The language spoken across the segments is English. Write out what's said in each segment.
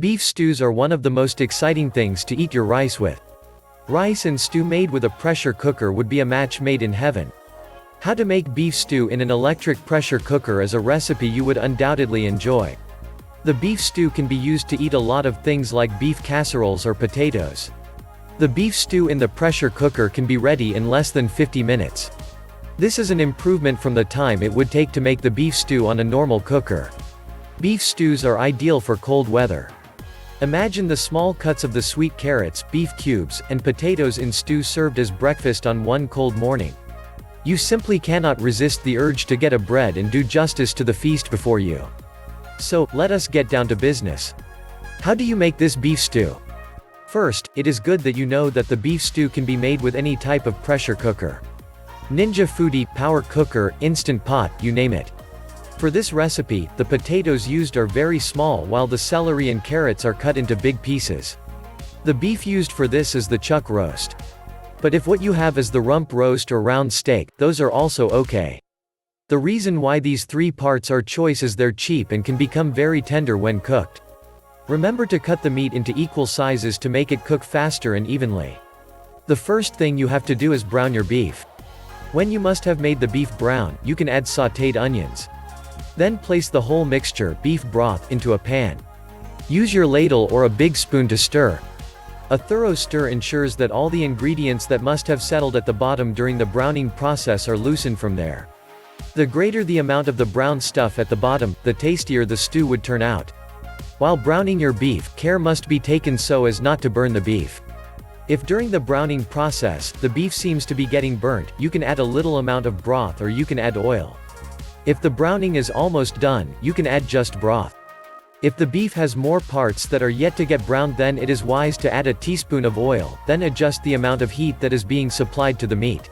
Beef stews are one of the most exciting things to eat your rice with. Rice and stew made with a pressure cooker would be a match made in heaven. How to make beef stew in an electric pressure cooker is a recipe you would undoubtedly enjoy. The beef stew can be used to eat a lot of things like beef casseroles or potatoes. The beef stew in the pressure cooker can be ready in less than 50 minutes. This is an improvement from the time it would take to make the beef stew on a normal cooker. Beef stews are ideal for cold weather. Imagine the small cuts of the sweet carrots, beef cubes, and potatoes in stew served as breakfast on one cold morning. You simply cannot resist the urge to get a bread and do justice to the feast before you. So, let us get down to business. How do you make this beef stew? First, it is good that you know that the beef stew can be made with any type of pressure cooker. Ninja Foodie, power cooker, instant pot, you name it. For this recipe, the potatoes used are very small while the celery and carrots are cut into big pieces. The beef used for this is the chuck roast. But if what you have is the rump roast or round steak, those are also okay. The reason why these three parts are choice is they're cheap and can become very tender when cooked. Remember to cut the meat into equal sizes to make it cook faster and evenly. The first thing you have to do is brown your beef. When you must have made the beef brown, you can add sautéed onions. Then place the whole mixture, beef broth, into a pan. Use your ladle or a big spoon to stir. A thorough stir ensures that all the ingredients that must have settled at the bottom during the browning process are loosened from there. The greater the amount of the brown stuff at the bottom, the tastier the stew would turn out. While browning your beef, care must be taken so as not to burn the beef. If during the browning process, the beef seems to be getting burnt, you can add a little amount of broth or you can add oil. If the browning is almost done, you can add just broth. If the beef has more parts that are yet to get browned, then it is wise to add a teaspoon of oil, then adjust the amount of heat that is being supplied to the meat.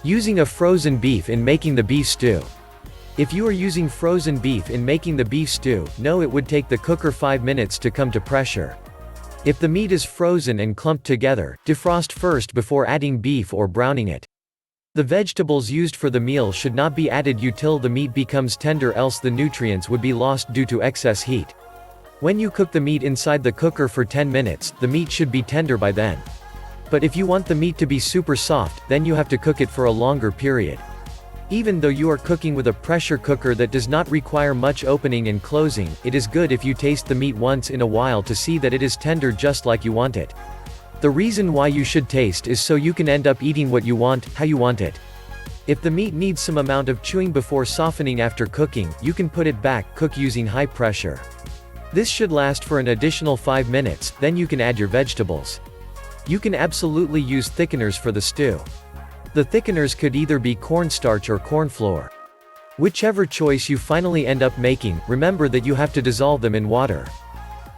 Using a frozen beef in making the beef stew. If you are using frozen beef in making the beef stew, know it would take the cooker 5 minutes to come to pressure. If the meat is frozen and clumped together, defrost first before adding beef or browning it. The vegetables used for the meal should not be added until the meat becomes tender, else the nutrients would be lost due to excess heat. When you cook the meat inside the cooker for 10 minutes, the meat should be tender by then. But if you want the meat to be super soft, then you have to cook it for a longer period. Even though you are cooking with a pressure cooker that does not require much opening and closing, it is good if you taste the meat once in a while to see that it is tender just like you want it. The reason why you should taste is so you can end up eating what you want, how you want it. If the meat needs some amount of chewing before softening after cooking, you can put it back, cook using high pressure. This should last for an additional 5 minutes, then you can add your vegetables. You can absolutely use thickeners for the stew. The thickeners could either be cornstarch or corn flour. Whichever choice you finally end up making, remember that you have to dissolve them in water,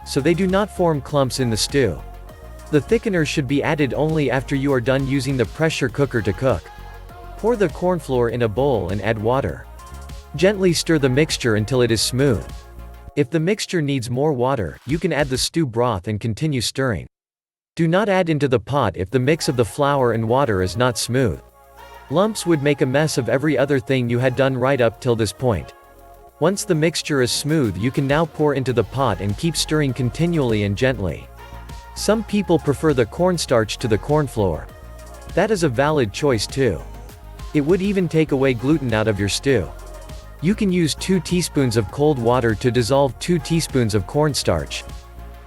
so they do not form clumps in the stew. The thickener should be added only after you are done using the pressure cooker to cook. Pour the corn flour in a bowl and add water. Gently stir the mixture until it is smooth. If the mixture needs more water, you can add the stew broth and continue stirring. Do not add into the pot if the mix of the flour and water is not smooth. Lumps would make a mess of every other thing you had done right up till this point. Once the mixture is smooth, you can now pour into the pot and keep stirring continually and gently. Some people prefer the cornstarch to the corn flour. That is a valid choice too. It would even take away gluten out of your stew. You can use 2 teaspoons of cold water to dissolve 2 teaspoons of cornstarch.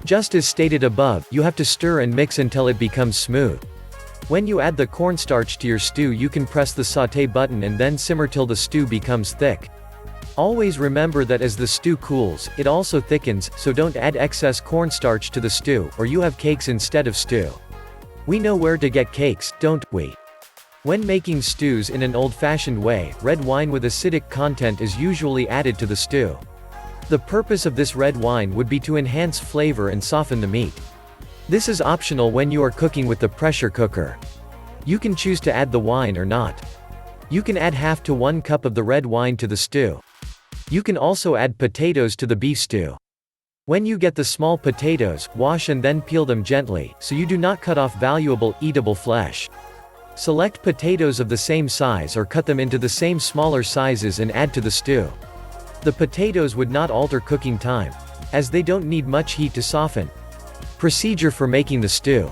Just as stated above, you have to stir and mix until it becomes smooth. When you add the cornstarch to your stew, you can press the sauté button and then simmer till the stew becomes thick. Always remember that as the stew cools, it also thickens, so don't add excess cornstarch to the stew, or you have cakes instead of stew. We know where to get cakes, don't we? When making stews in an old-fashioned way, red wine with acidic content is usually added to the stew. The purpose of this red wine would be to enhance flavor and soften the meat. This is optional when you are cooking with the pressure cooker. You can choose to add the wine or not. You can add half to 1 cup of the red wine to the stew. You can also add potatoes to the beef stew. When you get the small potatoes, wash and then peel them gently, so you do not cut off valuable, eatable flesh. Select potatoes of the same size or cut them into the same smaller sizes and add to the stew. The potatoes would not alter cooking time. as they don't need much heat to soften. Procedure for making the stew.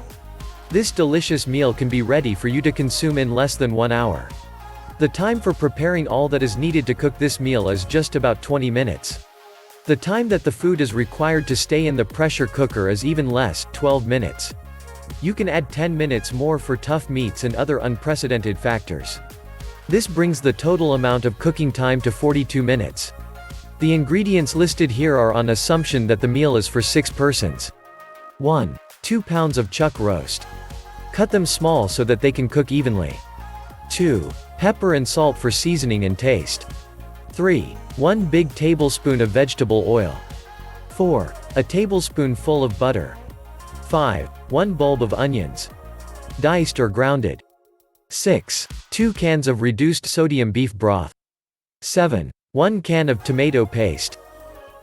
This delicious meal can be ready for you to consume in less than 1 hour. The time for preparing all that is needed to cook this meal is just about 20 minutes. The time that the food is required to stay in the pressure cooker is even less, 12 minutes. You can add 10 minutes more for tough meats and other unprecedented factors. This brings the total amount of cooking time to 42 minutes. The ingredients listed here are on assumption that the meal is for 6 persons. 1. 2 pounds of chuck roast. Cut them small so that they can cook evenly. 2. Pepper and salt for seasoning and taste. 3. 1 big tablespoon of vegetable oil. 4. A tablespoonful of butter. 5. 1 bulb of onions, diced or grounded. 6. 2 cans of reduced sodium beef broth. 7. 1 can of tomato paste.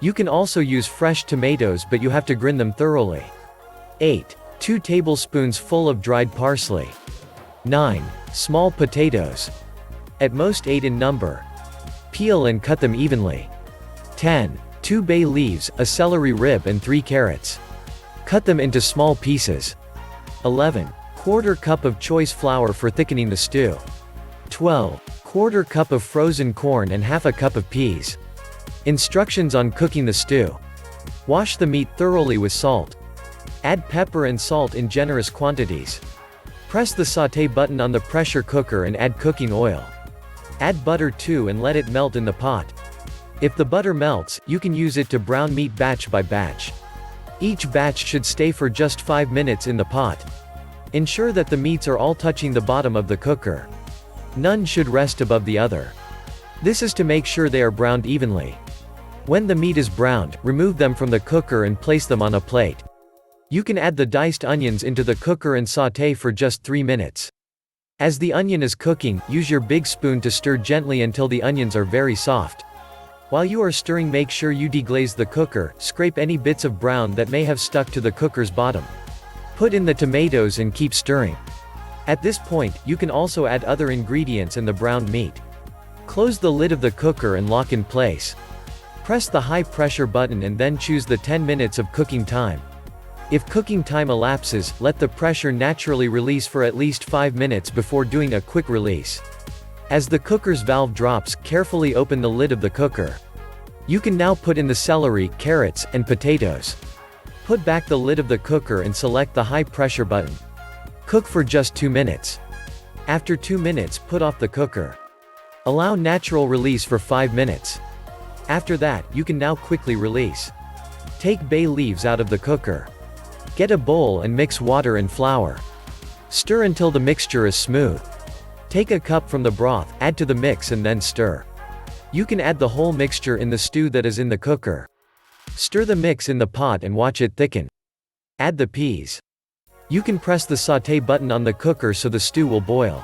You can also use fresh tomatoes, but you have to grind them thoroughly. 8. 2 tablespoons full of dried parsley. 9. Small potatoes, at most 8 in number. Peel and cut them evenly. 10. 2 bay leaves, a celery rib and 3 carrots. Cut them into small pieces. 11. Quarter cup of choice flour for thickening the stew. 12. Quarter cup of frozen corn and half a cup of peas. Instructions on cooking the stew. Wash the meat thoroughly with salt. Add pepper and salt in generous quantities. Press the sauté button on the pressure cooker and add cooking oil. Add butter too and let it melt in the pot. If the butter melts, you can use it to brown meat batch by batch. Each batch should stay for just 5 minutes in the pot. Ensure that the meats are all touching the bottom of the cooker. None should rest above the other. This is to make sure they are browned evenly. When the meat is browned, remove them from the cooker and place them on a plate. You can add the diced onions into the cooker and sauté for just 3 minutes. As the onion is cooking, use your big spoon to stir gently until the onions are very soft. While you are stirring, make sure you deglaze the cooker, scrape any bits of brown that may have stuck to the cooker's bottom. Put in the tomatoes and keep stirring. At this point, you can also add other ingredients and the browned meat. Close the lid of the cooker and lock in place. Press the high pressure button and then choose the 10 minutes of cooking time. If cooking time elapses, let the pressure naturally release for at least 5 minutes before doing a quick release. As the cooker's valve drops, carefully open the lid of the cooker. You can now put in the celery, carrots, and potatoes. Put back the lid of the cooker and select the high pressure button. Cook for just 2 minutes. After 2 minutes, put off the cooker. Allow natural release for 5 minutes. After that, you can now quickly release. Take bay leaves out of the cooker. Get a bowl and mix water and flour. Stir until the mixture is smooth. Take a cup from the broth, add to the mix and then stir. You can add the whole mixture in the stew that is in the cooker. Stir the mix in the pot and watch it thicken. Add the peas. You can press the sauté button on the cooker so the stew will boil.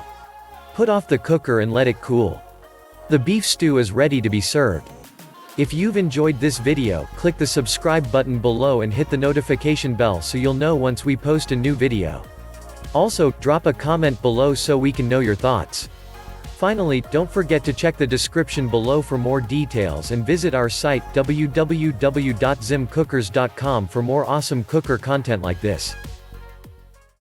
Put off the cooker and let it cool. The beef stew is ready to be served. If you've enjoyed this video, click the subscribe button below and hit the notification bell so you'll know once we post a new video. Also, drop a comment below so we can know your thoughts. Finally, don't forget to check the description below for more details and visit our site www.zimcookers.com for more awesome cooker content like this.